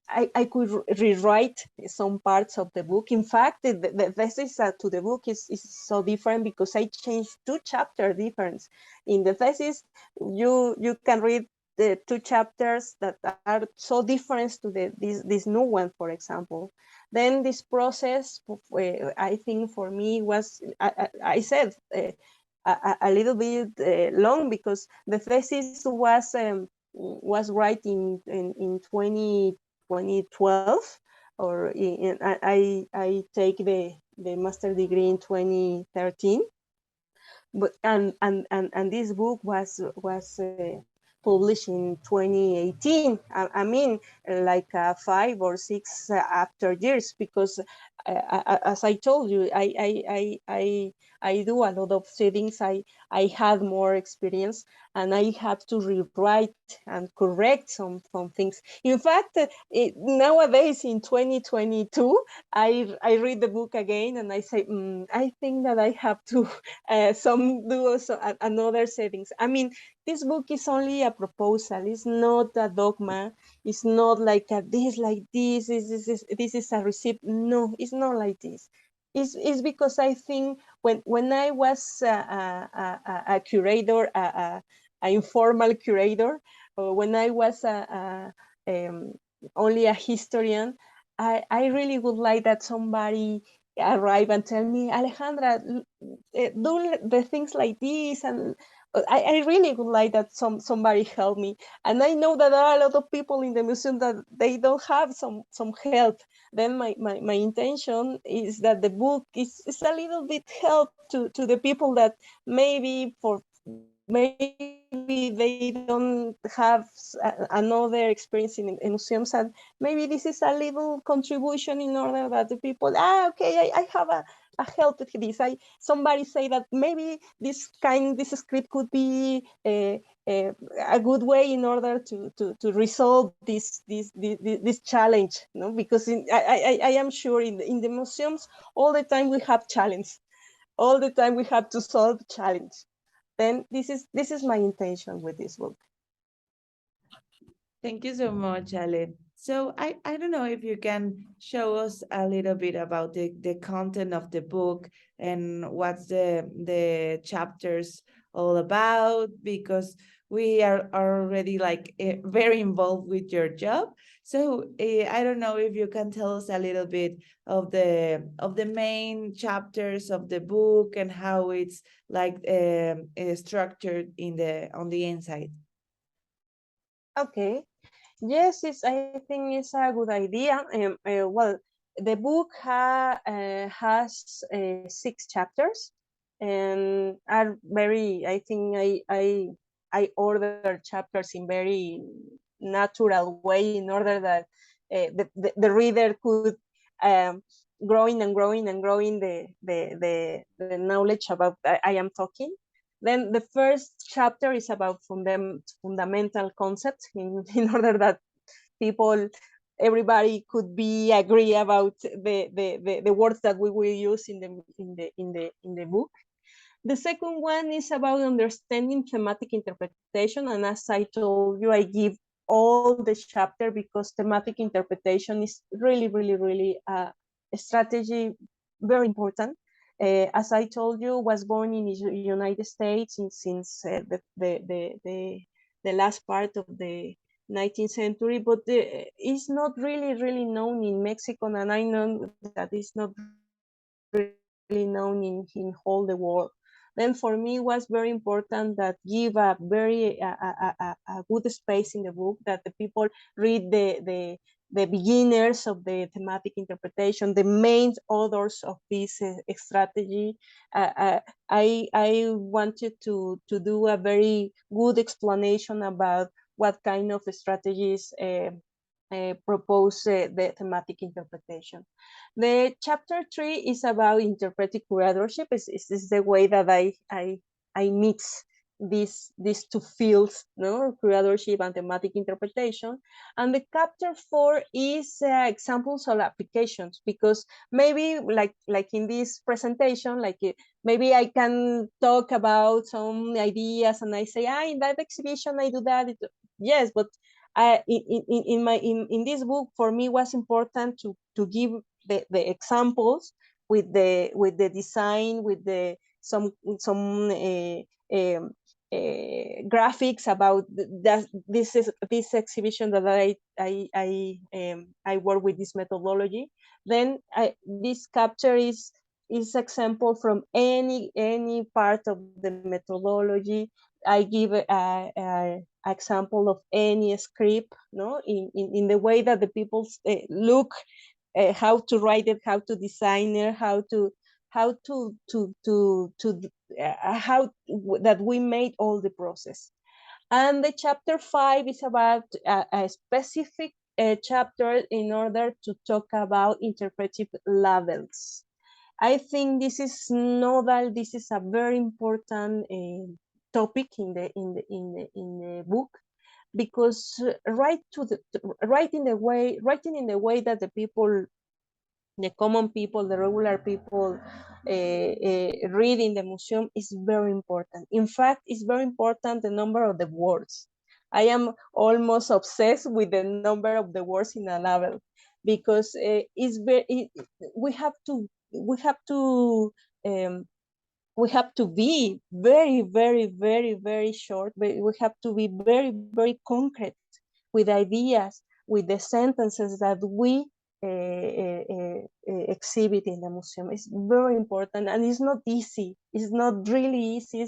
I could rewrite some parts of the book. In fact, the thesis to the book is so different because I changed two chapter difference. In the thesis, you can read the two chapters that are so different to this new one, for example. Then this process, I think for me was, I said, a little bit long because the thesis was right in 2012, or I take the master degree in 2013. But and this book was published in 2018. I mean, like 5 or 6 after years, because as I told you, I do a lot of settings. I had more experience, and I have to rewrite and correct some things. In fact, nowadays in 2022, I read the book again and I say, I think that I have to some do also another settings. I mean, this book is only a proposal. It's not a dogma. It's not like this, like this. This is a receipt. No, it's not like this. It's because I think when I was a curator, a informal curator, or when I was only a historian, I really would like that somebody arrive and tell me, Alejandra, do the things like this, and I really would like that somebody help me. And I know that there are a lot of people in the museum that they don't have some help. Then my intention is that the book is a little bit help to the people that maybe they don't have another experience in museums, and maybe this is a little contribution in order that the people, okay, I have a help with this. Somebody say that maybe this script could be a good way in order to resolve this challenge, no? Because I am sure in the museums all the time we have challenge, all the time we have to solve challenge. Then this is my intention with this book. Thank you so much, Ale. So I don't know if you can show us a little bit about the content of the book and what's the chapters all about, because we are already like very involved with your job. So I don't know if you can tell us a little bit of the main chapters of the book and how it's like structured on the inside. Okay. Yes, I think it's a good idea. Well, the book has 6 chapters, and are very. I think I order chapters in very natural way in order that the reader could um, growing and growing and growing the knowledge about I am talking. Then the first chapter is about fundamental concepts in order that people, everybody could be agree about the words that we will use in the book. The second one is about understanding thematic interpretation, and as I told you, I give all the chapter because thematic interpretation is really a strategy, very important. As I told you, was born in the United States since the last part of the 19th century, but it's not really known in Mexico, and I know that it's not really known in whole the world. Then for me, it was very important that give a good space in the book that the people read the the beginners of the thematic interpretation, the main authors of this strategy. I wanted to do a very good explanation about what kind of strategies propose the thematic interpretation. The chapter 3 is about interpretive curatorship. Is the way that I mix these two fields, no, curatorship and thematic interpretation. And the chapter 4 is examples of applications, because maybe like in this presentation, maybe I can talk about some ideas and I say, in that exhibition I do that. Yes, but in this book, for me, was important to give the examples with the design, with the some graphics about this exhibition that I work with this methodology. Then this capture is example from any part of the methodology. I give a example of any script, no, in the way that the people look, how to write it, how to design it, how that we made all the process. And the chapter 5 is about a specific chapter in order to talk about interpretive labels. I think this is nodal. This is a very important topic in the book, because writing in the way that the people, the common people, the regular people read in the museum is very important. In fact, it's very important the number of the words. I am almost obsessed with the number of the words in a novel, because we have to um, we have to be very, very, very, very short, but we have to be very, very concrete with ideas, with the sentences that we exhibit in the museum. It's very important, and it's not easy. It's not really easy.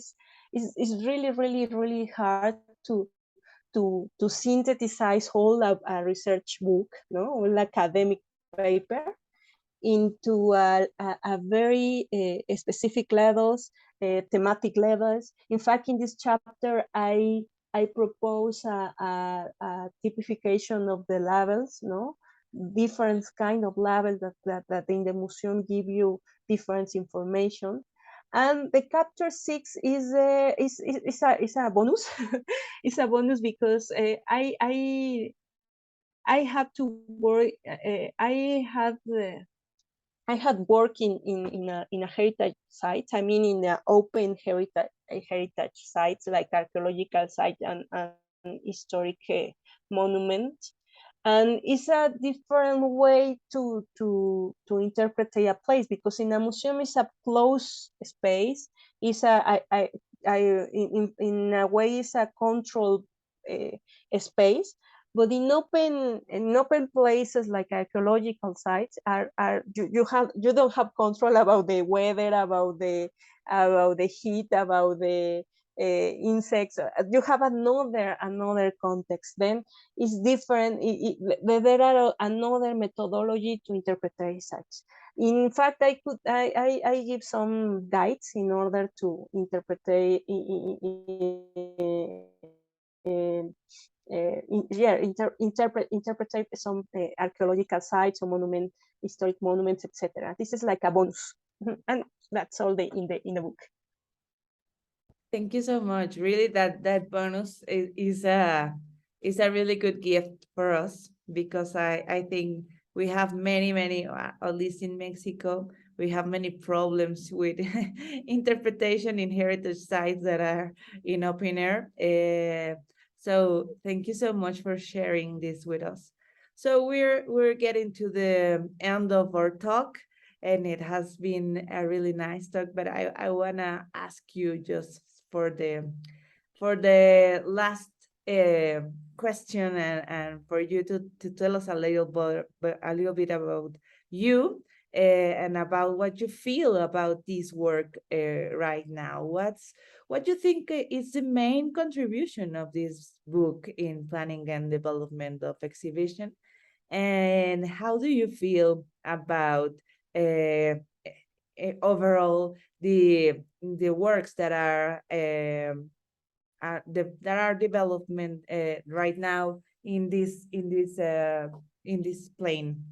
It's really, really, really hard to synthesize whole a research book, no, or academic paper, into a very specific levels, thematic levels. In fact, in this chapter, I propose a typification of the labels, no, different kind of labels that in the museum give you different information. And the chapter 6 is a bonus. It's a bonus because I have to work. I had worked in a heritage site. I mean, in an open heritage sites like archaeological site and historic monument. And it's a different way to interpret a place, because in a museum it's a closed space. It's in a way it's a controlled space. But in open places like archaeological sites you don't have control about the weather, about the heat, about the insects. You have another context. Then it's different. There are another methodology to interpret sites. In fact, I give some guides in order to interpret interpret some archaeological sites or historic monuments, etc. This is like a bonus, and that's all in the book. Thank you so much. Really, that bonus is a really good gift for us, because I think we have many, at least in Mexico, we have many problems with interpretation in heritage sites that are in open air. So thank you so much for sharing this with us. So we're getting to the end of our talk, and it has been a really nice talk. But I wanna ask you, just for the last question, and for you to tell us a little bit about you, and about what you feel about this work right now. What you think is the main contribution of this book in planning and development of exhibition, And how do you feel about overall the works that are that are development right now in this plane?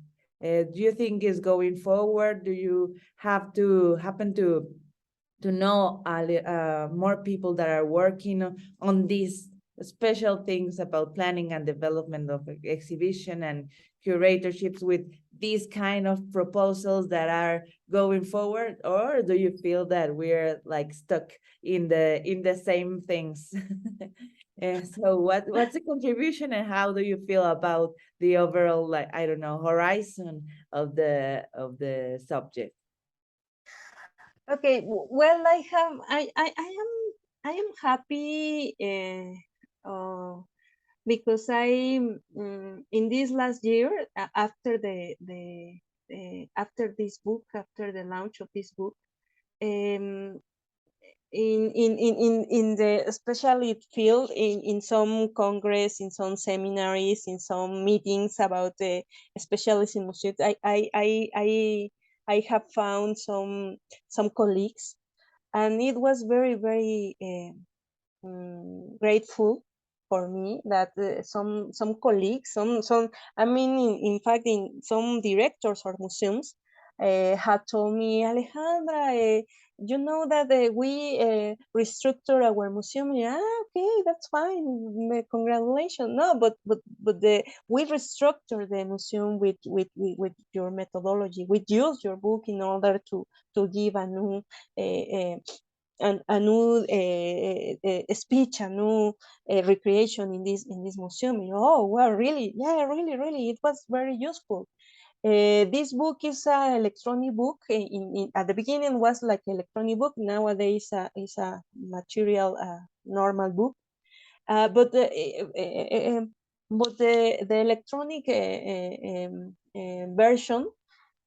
Do you think is going forward? Do you have to happen to know more people that are working on these special things about planning and development of exhibition and curatorships with these kind of proposals that are going forward? Or do you feel that we're like stuck in the same things? And so what's the contribution, and how do you feel about the overall, like, I don't know, horizon of the subject? Okay, well, I am happy because I in this last year, after after this book, after the launch of this book, um, in the especially field, in some congress, in some seminaries, in some meetings about the specialists in museums, I have found some colleagues, and it was very grateful for me that some colleagues, some I mean, in fact, in some directors or museums had told me, Alejandra, you know that we restructure our museum. Yeah, okay, that's fine. Congratulations. No, but we restructure the museum with your methodology. We use your book in order to give a new a new speech, a new recreation in this museum. Oh, well, really? Yeah, really, it was very useful. This book is an electronic book. At the beginning was like electronic book. Nowadays is a material normal book. But the electronic version,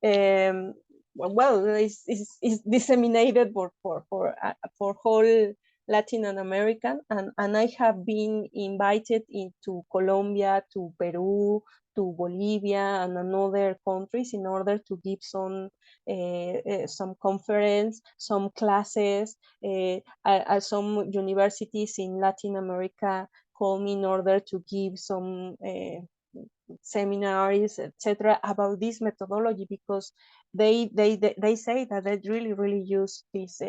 um, well, is disseminated for whole Latin American, and I have been invited into Colombia, to Peru, to Bolivia, and another countries in order to give some conference, some classes. Some universities in Latin America call me in order to give some seminars, etc., about this methodology, because they say that they really use this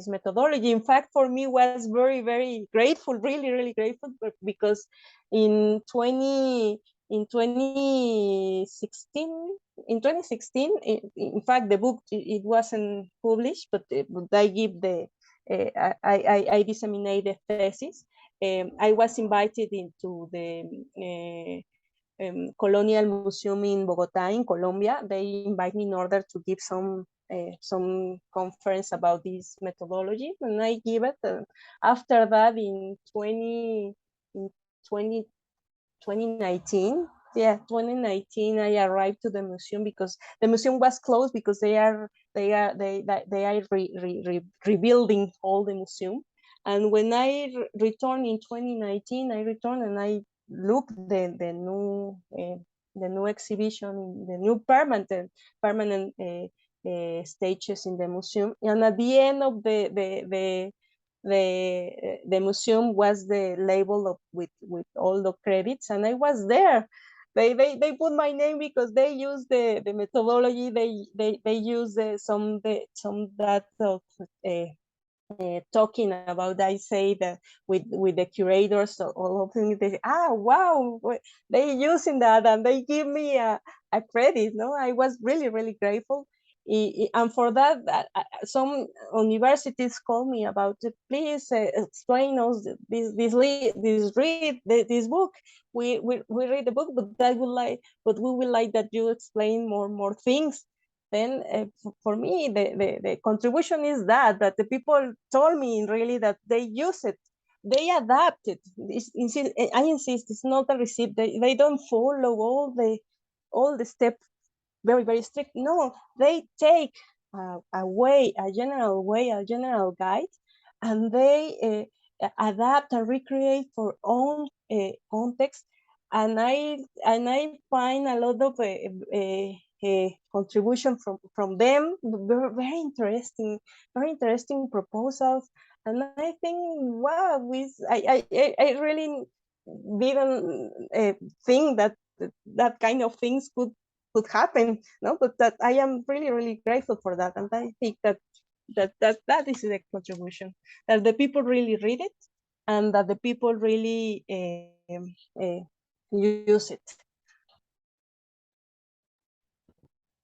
methodology. In fact, for me was very grateful, really grateful, because in 2016 in 2016, in fact, the book, it wasn't published, but I give the I disseminate the thesis. I was invited into the Colonial Museum in Bogota, in Colombia. They invite me in order to give some conference about this methodology, and I give it. After that, in 20, 2019, yeah, 2019, I arrived to the museum because the museum was closed, because they are rebuilding all the museum. And when I returned in 2019, I returned and I looked the new exhibition, the new permanent stages in the museum. And at the end of the museum was the label of with all the credits, and I was there. They put my name because they use the methodology. They use some that of talking about. I say that with the curators, so all of them, they say, wow, they using that, and they give me a credit. No, I was really grateful. And for that, some universities call me about it. Please explain us this book. We read the book, but we would like that you explain more things. Then for me, the contribution is that the people told me really that they use it, they adapt it. I insist, it's not a receipt. They don't follow all the steps very strict. No, they take a general guide, and they adapt and recreate for own context, and I find a lot of contribution from them, very interesting proposals, and I think wow, I really didn't think that that kind of things could happen, no, but that I am really grateful for that, and I think that is the contribution, that the people really read it, and that the people really use it.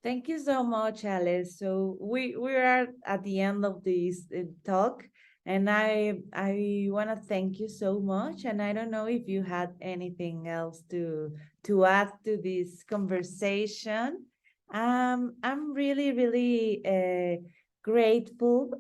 Thank you so much, Alice. So we are at the end of this talk, and I want to thank you so much. And I don't know if you had anything else to add to this conversation. I'm really grateful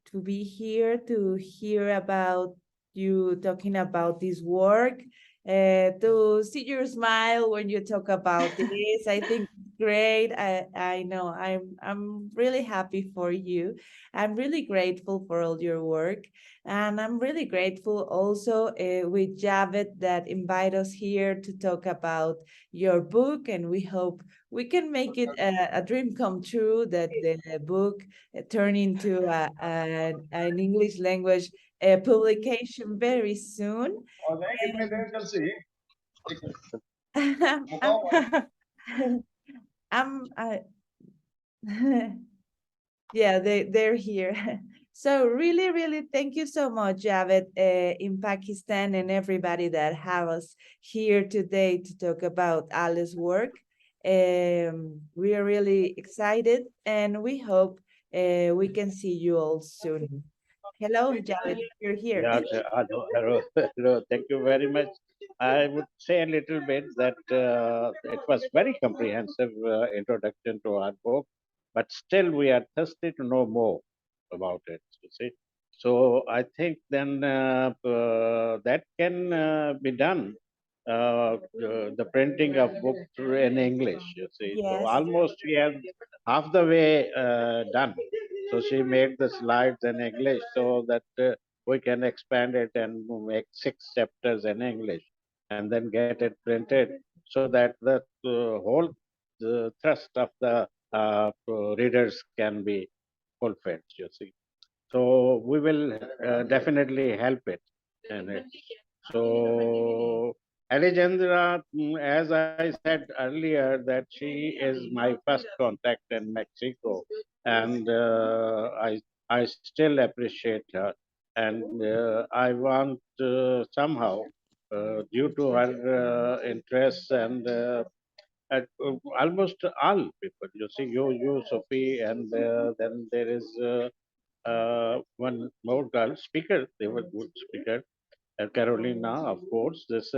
to be here to hear about you talking about this work. To see your smile when you talk about this, I think great. I know I'm really happy for you. I'm really grateful for all your work, and I'm really grateful also with Javed that invite us here to talk about your book, and we hope we can make it a dream come true that the book turn into an English language publication very soon. I'm, I'm yeah, they're here. So really, thank you so much, Javed, in Pakistan, and everybody that have us here today to talk about Alice's work. We are really excited, and we hope we can see you all soon. Hello, Javed, you're here. Yeah, hello, hello, hello. Thank you very much. I would say a little bit that it was very comprehensive introduction to our book, but still we are thirsty to know more about it. You see, so I think then that can be done. The printing of books in English. You see, so Yes. almost we have half the way done. So she made the slides in English so that. We can expand it and make 6 chapters in English and then get it printed so that the whole thrust of the readers can be fulfilled, you see. So we will definitely help it. And it. So Alejandra, as I said earlier, that she is my first contact in Mexico, and I still appreciate her, and I want somehow, due to her interests and almost all people, you see, you, Sophie, and then there is. One more girl speaker. They were good speaker. Carolina, of course. This.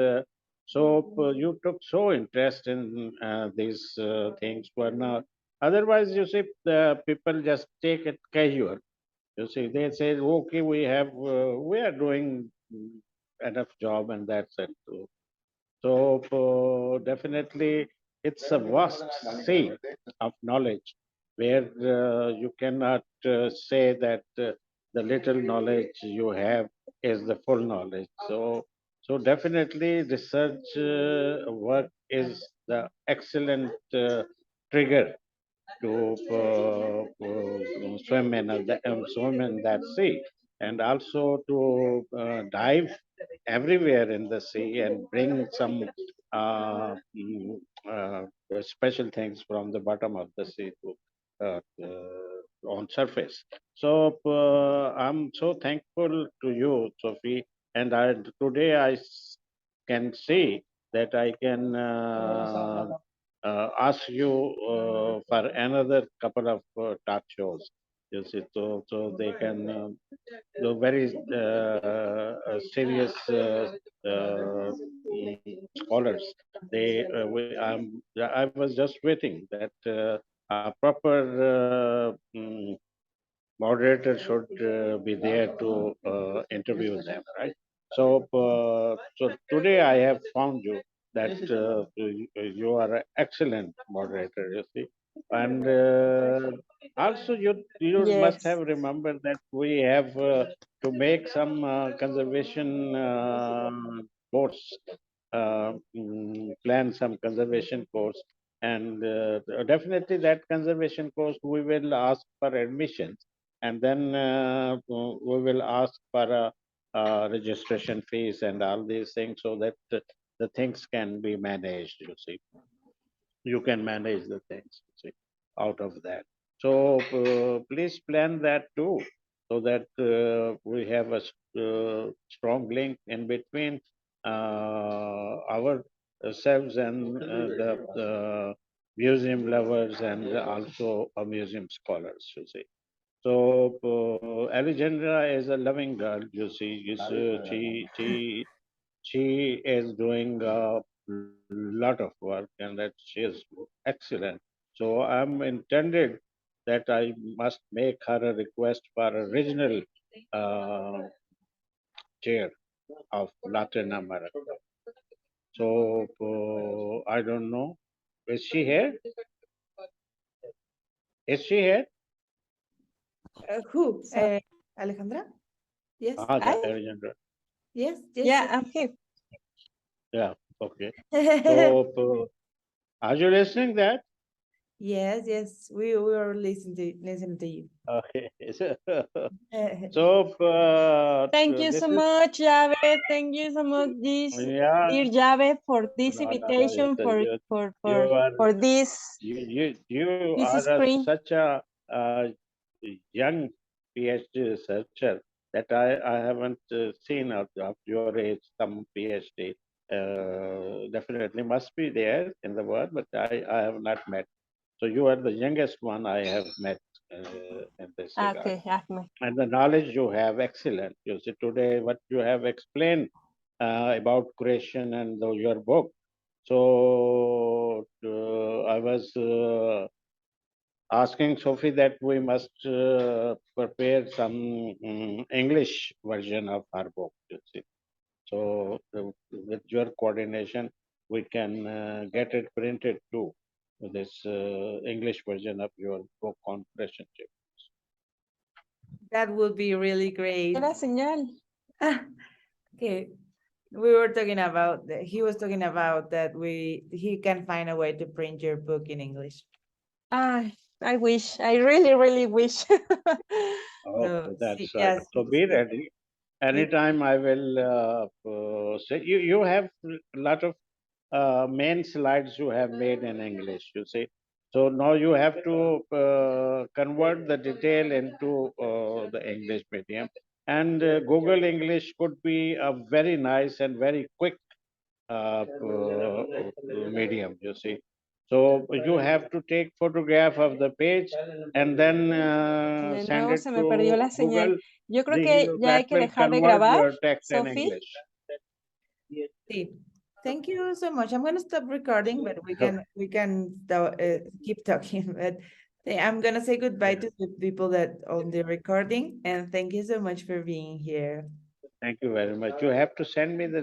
You took so interest in these things. Otherwise, you see, the people just take it casual. You see, they say, okay, we are doing enough job, and that's it. So definitely, it's a vast sea of knowledge where you cannot say that the little knowledge you have is the full knowledge. So definitely, research work is the excellent trigger to swim in that sea, and also to dive everywhere in the sea and bring some uh, mm, uh, special things from the bottom of the sea to on surface. So I'm so thankful to you, Sophie, and today can see that I can ask you for another couple of talk shows. You see, so they can do very serious scholars. I was just waiting that a proper moderator should be there to interview them, right? So today I have found you that you are an excellent moderator, you see, and also you must Yes. have remembered that we have to make some conservation boards plan some conservation course, and definitely that conservation course we will ask for admissions, and then we will ask for a, registration fees and all these things, so that the things can be managed. You see, you can manage the things, see, out of that. So please plan that too, so that we have a strong link in between ourselves and the museum lovers and also museum scholars, you see. So Alexandra is a loving girl, you see. She is doing a lot of work, and that she is excellent. So I'm intended that I must make her a request for a regional uh, chair of Latin America. So I don't know. Is she here? Is she here? Who? So Alejandra? Yes. Ah, I Alexandra. Yes. Yes. yeah, I'm here. Yeah. Okay. Yes. So are you listening that? Yes. Yes. We were listening to you. Okay. So Thank you this so is, much, Jave. Thank you so much, this yeah. dear Jave, for this No, invitation, for for you for are for this you this are screen. such a young PhD researcher that I haven't seen of your age some PhD. Definitely must be there in the world, but I have not met. So you are the youngest one I have met in this regard. Okay, Ahmed. And the knowledge you have, excellent. You see today what you have explained about creation and your book. So I was asking Sophie that we must prepare some English version of our book. You see, so with your coordination, we can get it printed too. This English version of your book on relationship. That would be really great. Era señal. Okay. We were talking about that. He was talking about that he can find a way to print your book in English. I wish. I really, really wish. So Okay, that's right. yes, So be ready. Anytime I will say you have a lot of main slides you have made in English, you see. So now you have to convert the detail into the English medium. And Google English could be a very nice and very quick medium, you see. So you have to take photograph of the page and then De send nuevo it se me perdió to la señal. Google. Yo creo que ya That hay que will dejar de convert grabar, your text in Sophie. English. see. Thank you so much. I'm going to stop recording, but we can keep talking. But I'm going to say goodbye to the people that on the recording, and thank you so much for being here. Thank you very much. You have to send me the